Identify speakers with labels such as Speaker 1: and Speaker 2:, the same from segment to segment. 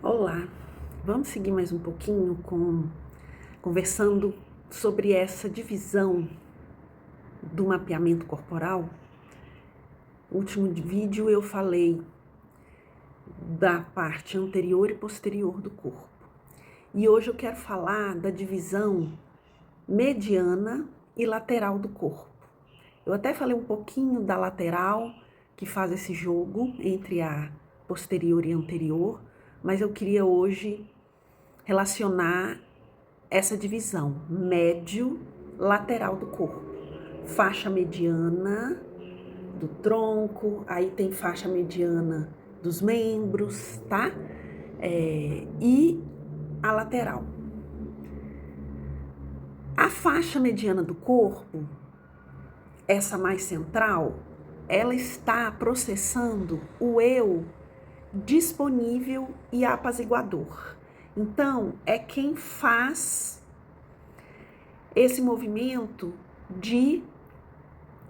Speaker 1: Olá, vamos seguir mais um pouquinho conversando sobre essa divisão do mapeamento corporal. No último vídeo eu falei da parte anterior e posterior do corpo. E hoje eu quero falar da divisão mediana e lateral do corpo. Eu até falei um pouquinho da lateral, que faz esse jogo entre a posterior e anterior, mas eu queria hoje relacionar essa divisão médio-lateral do corpo. Faixa mediana do tronco, aí tem faixa mediana dos membros, tá? E a lateral. A faixa mediana do corpo, essa mais central, ela está processando o eu disponível e apaziguador. Então, é quem faz esse movimento de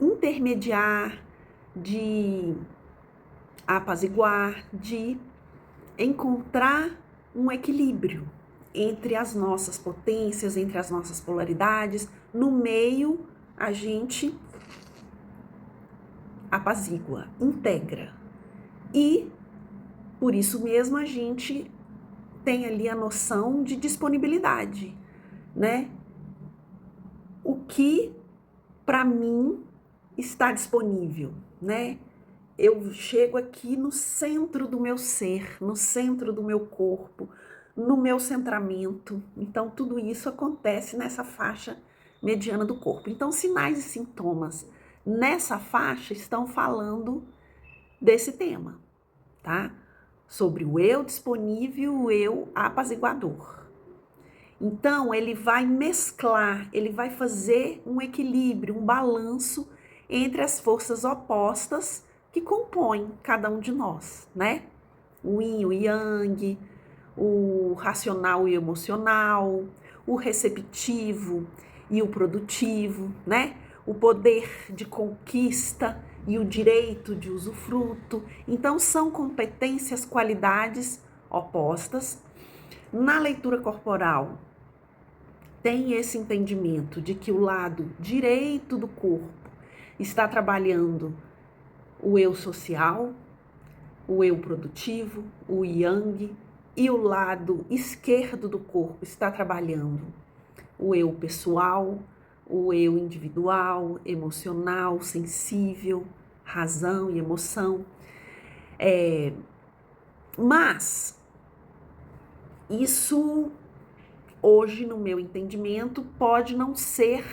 Speaker 1: intermediar, de apaziguar, de encontrar um equilíbrio entre as nossas potências, entre as nossas polaridades. No meio, a gente apazigua, integra. E, por isso mesmo, a gente tem ali a noção de disponibilidade, né? O que, para mim, está disponível, né? Eu chego aqui no centro do meu ser, no centro do meu corpo, no meu centramento. Então, tudo isso acontece nessa faixa mediana do corpo. Então, sinais e sintomas nessa faixa estão falando desse tema, tá? Sobre o eu disponível, o eu apaziguador. Então, ele vai mesclar, ele vai fazer um equilíbrio, um balanço entre as forças opostas que compõem cada um de nós, né? O yin e o yang, o racional e o emocional, o receptivo e o produtivo, né? O poder de conquista e o direito de usufruto. Então, são competências, qualidades opostas. Na leitura corporal, tem esse entendimento de que o lado direito do corpo está trabalhando o eu social, o eu produtivo, o yang, e o lado esquerdo do corpo está trabalhando o eu pessoal, o eu individual, emocional, sensível, razão e emoção. Mas isso, hoje, no meu entendimento, pode não ser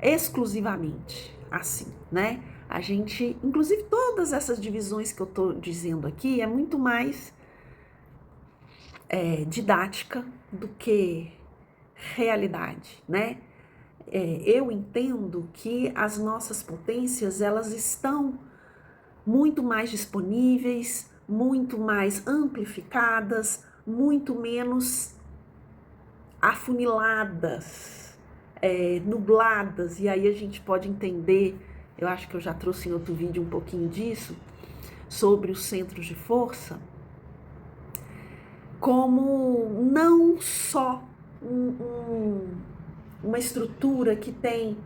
Speaker 1: exclusivamente assim, né? A gente, inclusive todas essas divisões que eu tô dizendo aqui, é muito mais didática do que realidade, né? Eu entendo que as nossas potências, elas estão muito mais disponíveis, muito mais amplificadas, muito menos afuniladas, nubladas, e aí a gente pode entender, eu acho que eu já trouxe em outro vídeo um pouquinho disso, sobre os centros de força, como não só uma estrutura que tem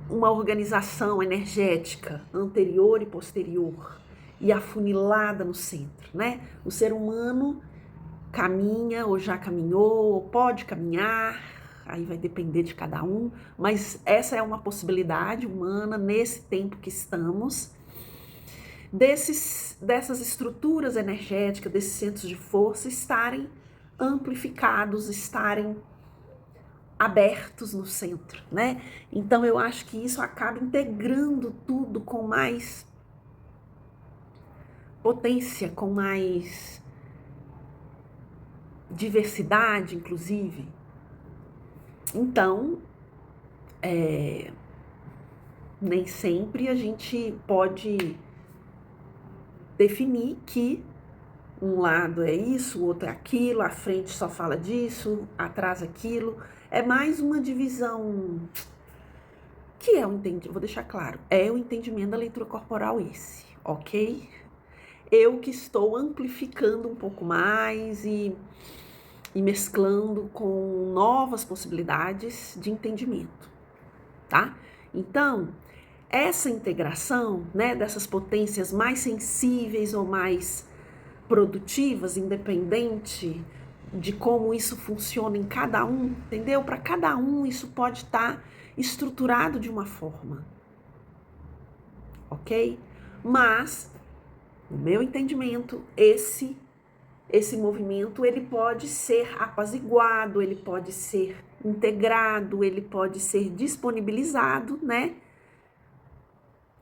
Speaker 1: uma organização energética anterior e posterior e afunilada no centro, né? O ser humano caminha ou já caminhou, ou pode caminhar, aí vai depender de cada um, mas essa é uma possibilidade humana nesse tempo que estamos, dessas estruturas energéticas, desses centros de força estarem amplificados, estarem abertos no centro, né? Então eu acho que isso acaba integrando tudo com mais potência, com mais diversidade, inclusive. Então, nem sempre a gente pode definir que um lado é isso, o outro é aquilo, a frente só fala disso, atrás aquilo. É mais uma divisão que é o entendimento, vou deixar claro, é o entendimento da leitura corporal esse, ok? eu que estou amplificando um pouco mais e mesclando com novas possibilidades de entendimento, tá? Então, essa integração, né, dessas potências mais sensíveis ou mais produtivas, independente de como isso funciona em cada um, entendeu? Para cada um isso pode estar estruturado de uma forma, ok? Mas, no meu entendimento, esse movimento ele pode ser apaziguado, ele pode ser integrado, ele pode ser disponibilizado, né?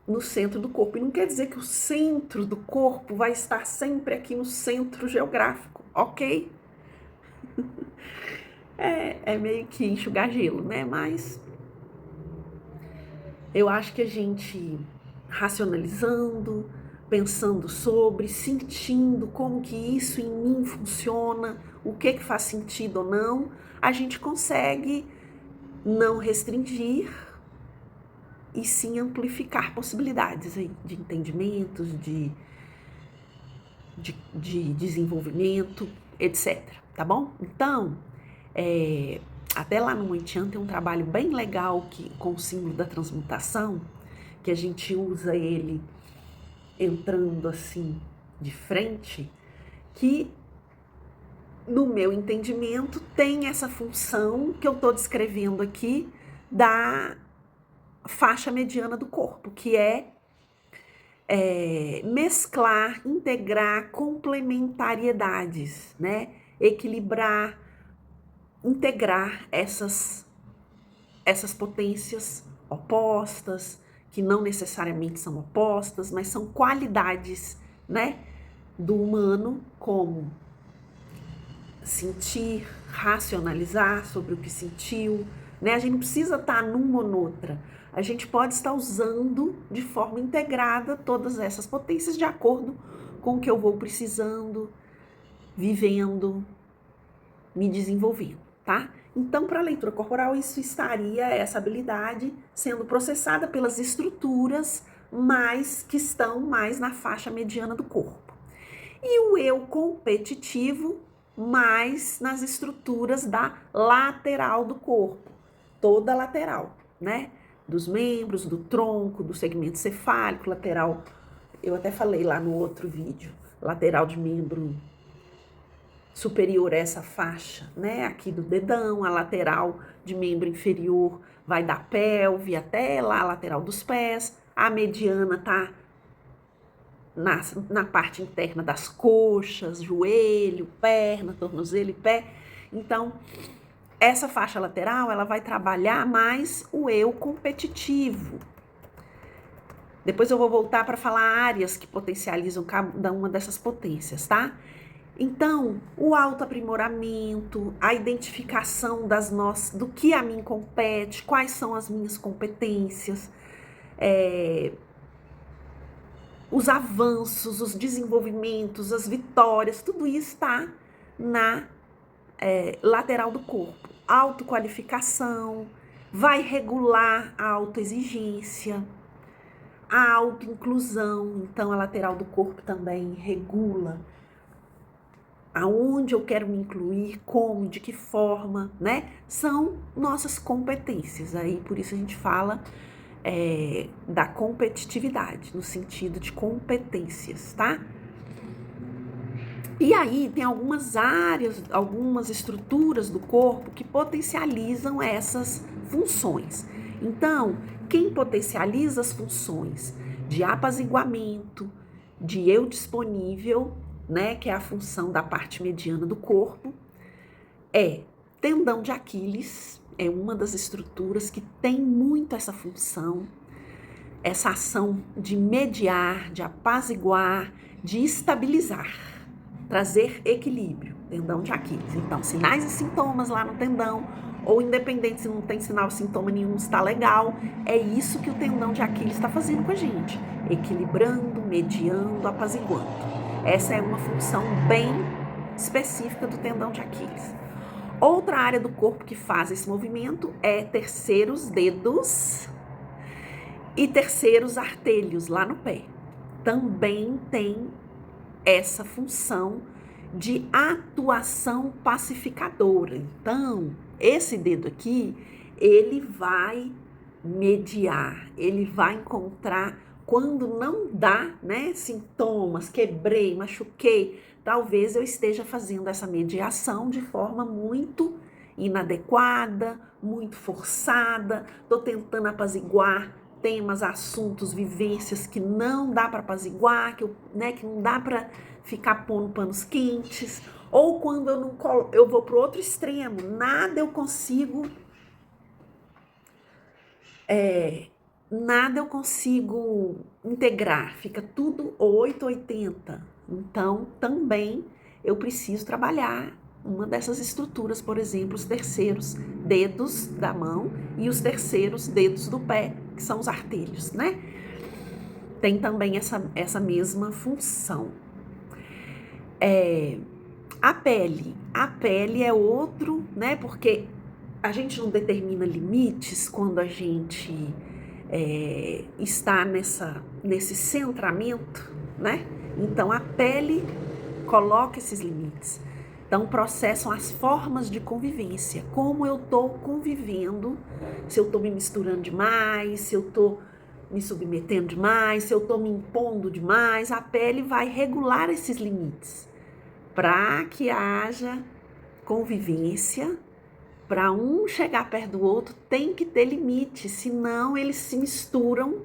Speaker 1: No centro do corpo. E não quer dizer que o centro do corpo vai estar sempre aqui no centro geográfico, ok? É meio que enxugar gelo, né? Mas eu acho que a gente racionalizando, pensando sobre, sentindo como que isso em mim funciona, o que faz sentido ou não, a gente consegue não restringir e sim amplificar possibilidades aí de entendimentos, de desenvolvimento, etc. Tá bom? Então, até lá no Moitian tem um trabalho bem legal com o símbolo da transmutação, que a gente usa ele entrando assim de frente, que no meu entendimento tem essa função que eu estou descrevendo aqui da faixa mediana do corpo, que é mesclar, integrar complementariedades, né? Equilibrar, integrar essas potências opostas, que não necessariamente são opostas, mas são qualidades, né, do humano, como sentir, racionalizar sobre o que sentiu, né? A gente não precisa estar numa ou noutra. A gente pode estar usando de forma integrada todas essas potências de acordo com o que eu vou precisando, vivendo, me desenvolvendo, tá? Então, para a leitura corporal, isso estaria, essa habilidade, sendo processada pelas estruturas que estão mais na faixa mediana do corpo. E o eu competitivo mais nas estruturas da lateral do corpo, toda lateral, né? Dos membros, do tronco, do segmento cefálico, lateral, eu até falei lá no outro vídeo, lateral de membro superior a essa faixa, né? Aqui do dedão, a lateral de membro inferior vai da pelve até lá a lateral dos pés, a mediana tá na parte interna das coxas, joelho, perna, tornozelo e pé. Então, essa faixa lateral, ela vai trabalhar mais o eu competitivo. Depois eu vou voltar para falar áreas que potencializam cada uma dessas potências, tá? Então, o autoaprimoramento, a identificação do que a mim compete, quais são as minhas competências, os avanços, os desenvolvimentos, as vitórias, tudo isso está na lateral do corpo. Autoqualificação, vai regular a autoexigência, a autoinclusão. Então, a lateral do corpo também regula aonde eu quero me incluir, como, de que forma, né? São nossas competências. Aí, por isso a gente fala da competitividade, no sentido de competências, tá? E aí tem algumas áreas, algumas estruturas do corpo que potencializam essas funções. Então, quem potencializa as funções de apaziguamento, de eu disponível, né, que é a função da parte mediana do corpo, é tendão de Aquiles, é uma das estruturas que tem muito essa função, essa ação de mediar, de apaziguar, de estabilizar, trazer equilíbrio, tendão de Aquiles. Então, sinais e sintomas lá no tendão, ou independente se não tem sinal, sintoma nenhum, está legal, é isso que o tendão de Aquiles está fazendo com a gente, equilibrando, mediando, apaziguando. Essa é uma função bem específica do tendão de Aquiles. Outra área do corpo que faz esse movimento é terceiros dedos e terceiros artelhos lá no pé. Também tem essa função de atuação pacificadora. Então, esse dedo aqui, ele vai mediar, ele vai encontrar quando não dá, né, sintomas, quebrei, machuquei, talvez eu esteja fazendo essa mediação de forma muito inadequada, muito forçada, estou tentando apaziguar temas, assuntos, vivências que não dá para apaziguar, que não dá para ficar pondo panos quentes, ou quando eu vou para o outro extremo, nada eu consigo integrar, fica tudo 880. Então, também eu preciso trabalhar uma dessas estruturas, por exemplo, os terceiros dedos da mão e os terceiros dedos do pé, que são os artelhos, né? Tem também essa mesma função. A pele é outro, né? Porque a gente não determina limites quando a gente está nesse centramento, né? Então, a pele coloca esses limites. Então, processam as formas de convivência, como eu estou convivendo, se eu estou me misturando demais, se eu estou me submetendo demais, se eu estou me impondo demais, a pele vai regular esses limites para que haja convivência. Para um chegar perto do outro, tem que ter limite, senão eles se misturam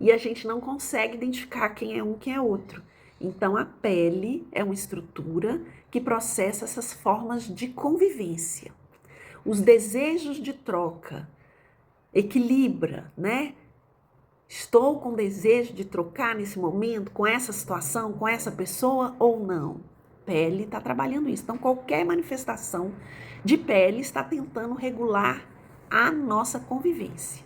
Speaker 1: e a gente não consegue identificar quem é um, quem é outro. Então, a pele é uma estrutura que processa essas formas de convivência. Os desejos de troca equilibra, né? Estou com desejo de trocar nesse momento, com essa situação, com essa pessoa ou não? Pele está trabalhando isso. Então, qualquer manifestação de pele está tentando regular a nossa convivência.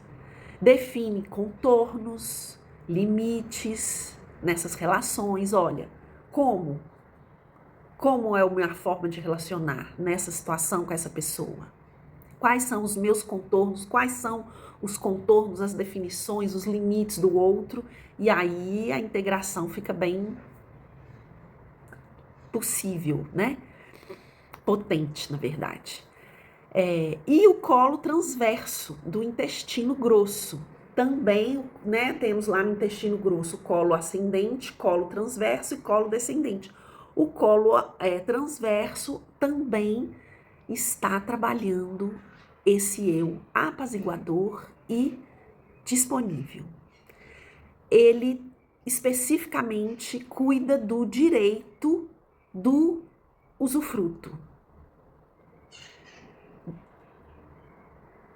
Speaker 1: Define contornos, limites nessas relações. Olha, como é a minha forma de relacionar nessa situação com essa pessoa? Quais são os meus contornos? Quais são os contornos, as definições, os limites do outro? E aí a integração fica bem possível, né? Potente, na verdade. E o colo transverso do intestino grosso. Também, né, temos lá no intestino grosso colo ascendente, colo transverso e colo descendente. O colo transverso também está trabalhando esse eu apaziguador e disponível. Ele especificamente cuida do direito do usufruto.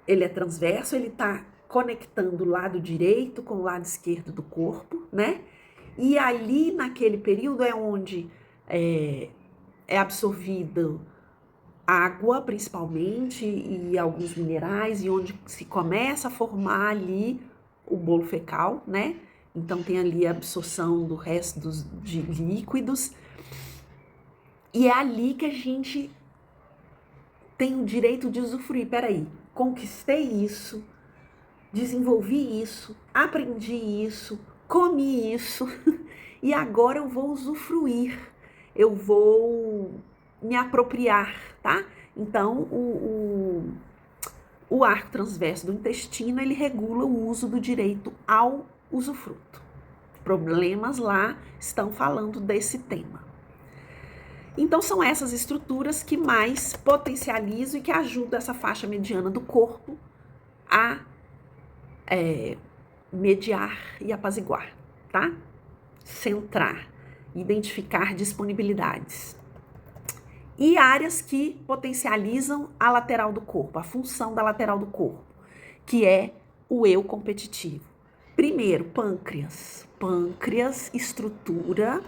Speaker 1: Ele é transverso, ele está conectando o lado direito com o lado esquerdo do corpo, né? E ali naquele período é onde é absorvido água, principalmente, e alguns minerais, e onde se começa a formar ali o bolo fecal, né? Então tem ali a absorção do resto de líquidos. E é ali que a gente tem o direito de usufruir. Peraí, conquistei isso, desenvolvi isso, aprendi isso, comi isso, e agora eu vou usufruir, eu vou me apropriar, tá? Então, o arco transverso do intestino, ele regula o uso do direito ao usufruto. Problemas lá estão falando desse tema. Então, são essas estruturas que mais potencializam e que ajudam essa faixa mediana do corpo a mediar e apaziguar, tá? Centrar, identificar disponibilidades. E áreas que potencializam a lateral do corpo, a função da lateral do corpo, que é o eu competitivo. Primeiro, pâncreas. Pâncreas estrutura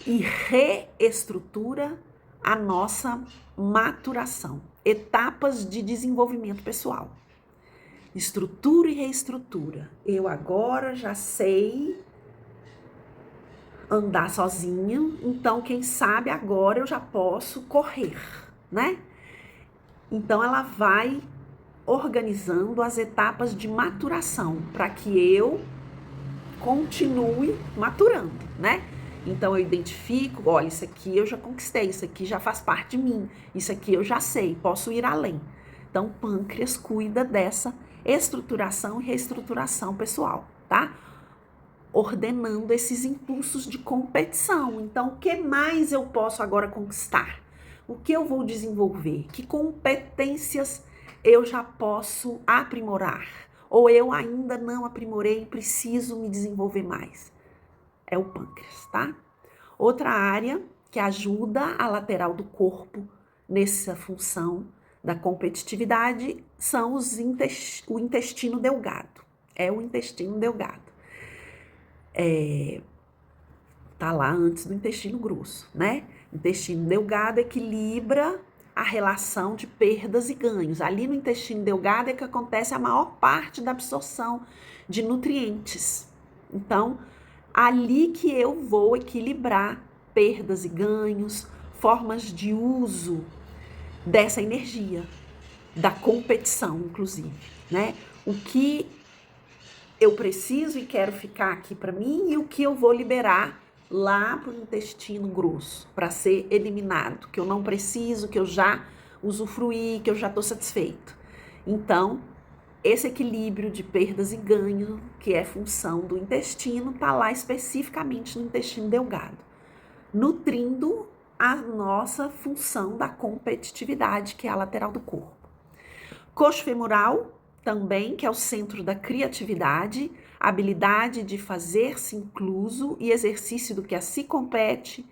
Speaker 1: e reestrutura a nossa maturação, etapas de desenvolvimento pessoal. Estrutura e reestrutura. Eu agora já sei andar sozinha, então quem sabe agora eu já posso correr, né? Então ela vai organizando as etapas de maturação para que eu continue maturando, né? Então eu identifico, olha, isso aqui eu já conquistei, isso aqui já faz parte de mim, isso aqui eu já sei, posso ir além. Então o pâncreas cuida dessa estruturação e reestruturação pessoal, tá? Ordenando esses impulsos de competição. Então, o que mais eu posso agora conquistar? O que eu vou desenvolver? Que competências eu já posso aprimorar? Ou eu ainda não aprimorei e preciso me desenvolver mais? É o pâncreas, tá? Outra área que ajuda a lateral do corpo nessa função da competitividade são o intestino delgado. É o intestino delgado. Tá lá antes do intestino grosso, né? Intestino delgado equilibra a relação de perdas e ganhos. Ali no intestino delgado é que acontece a maior parte da absorção de nutrientes. Então, ali que eu vou equilibrar perdas e ganhos, formas de uso dessa energia, da competição, inclusive, né? O que eu preciso e quero ficar aqui para mim e o que eu vou liberar lá para o intestino grosso, para ser eliminado, que eu não preciso, que eu já usufruí, que eu já estou satisfeito. Então, esse equilíbrio de perdas e ganho, que é função do intestino, está lá especificamente no intestino delgado, nutrindo a nossa função da competitividade, que é a lateral do corpo. Coxo femoral, também, que é o centro da criatividade, habilidade de fazer-se incluso e exercício do que a si compete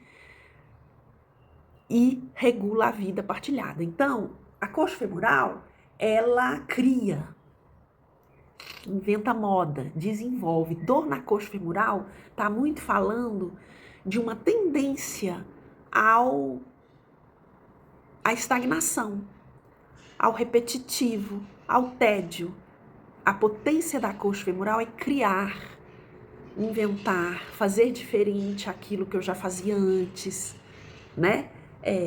Speaker 1: e regula a vida partilhada. Então, a coxa femoral, ela cria, inventa moda, desenvolve. Dor na coxa femoral está muito falando de uma tendência à estagnação, ao repetitivo, ao tédio. A potência da coxa femoral é criar, inventar, fazer diferente aquilo que eu já fazia antes, né?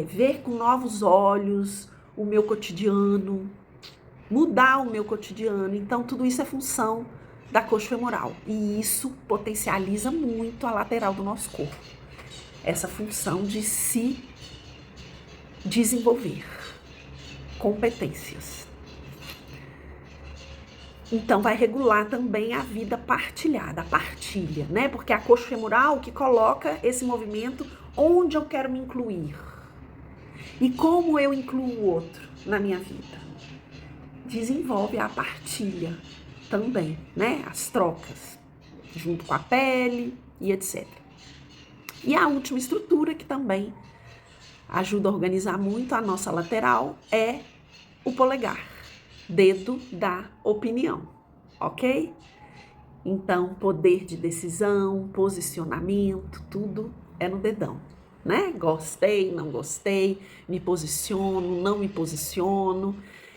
Speaker 1: Ver com novos olhos o meu cotidiano, mudar o meu cotidiano. Então, tudo isso é função da coxa femoral. E isso potencializa muito a lateral do nosso corpo. Essa função de se desenvolver competências. Então, vai regular também a vida partilhada, a partilha, né? Porque é a coxa femoral que coloca esse movimento onde eu quero me incluir. E como eu incluo o outro na minha vida? Desenvolve a partilha também, né? As trocas, junto com a pele e etc. E a última estrutura que também ajuda a organizar muito a nossa lateral é o polegar. Dedo da opinião, ok? Então, poder de decisão, posicionamento, tudo é no dedão, né? Gostei, não gostei, me posiciono, não me posiciono.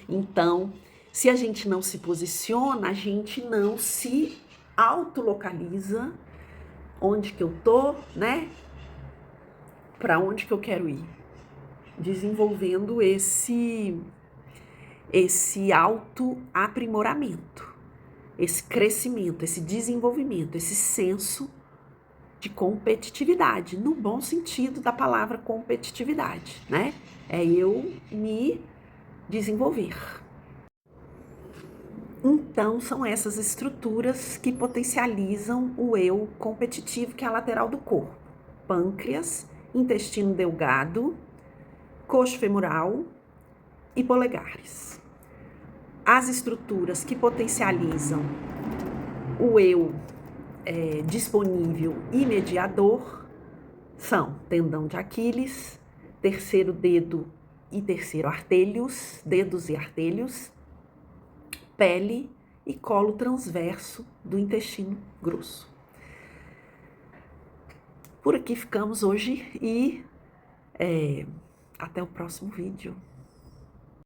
Speaker 1: Então, se a gente não se posiciona, a gente não se autolocaliza onde que eu tô, né? Para onde que eu quero ir? Desenvolvendo esse autoaprimoramento, esse crescimento, esse desenvolvimento, esse senso de competitividade, no bom sentido da palavra competitividade, né? É eu me desenvolver. Então, são essas estruturas que potencializam o eu competitivo, que é a lateral do corpo. Pâncreas, intestino delgado, coxo femoral e polegares. As estruturas que potencializam o eu disponível e mediador são tendão de Aquiles, terceiro dedo e terceiro artelhos, dedos e artelhos, pele e colo transverso do intestino grosso. Por aqui ficamos hoje e até o próximo vídeo.